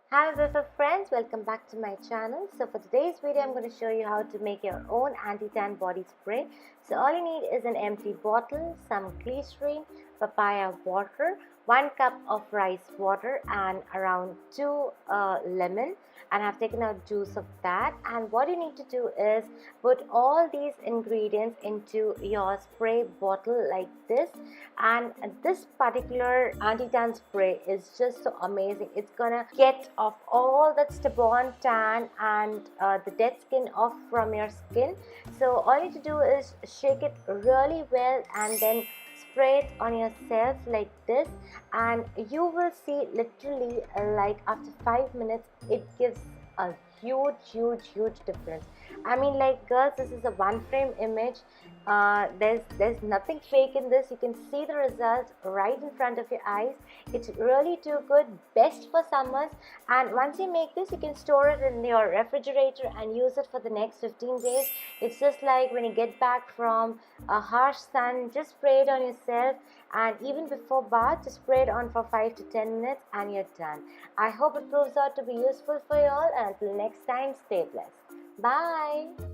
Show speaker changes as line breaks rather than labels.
Hi beautiful friends, welcome back to my channel. So for today's video I'm going to show you how to make your own anti-tan body spray. So all you need is an empty bottle, some glycerine, papaya water, 1 cup of rice water and around 2 lemon, and I've taken out juice of that. And what you need to do is put all these ingredients into your spray bottle like this. And this particular anti-tan spray is just so amazing. It's gonna get off all that stubborn tan and the dead skin off from your skin. So all you need to do is shake it really well and then spray it on yourself like this, and you will see literally like after 5 minutes it gives a huge difference. I mean, like, girls, this is a one frame image. There's nothing fake in this. You can see the results right in front of your eyes. It's really too good, best for summers. And once you make this, you can store it in your refrigerator and use it for the next 15 days. It's just like when you get back from a harsh sun, just spray it on yourself, and even before bath, just spray it on for 5 to 10 minutes and you're done. I hope it proves out to be useful for you all, and until next time, stay blessed. Bye.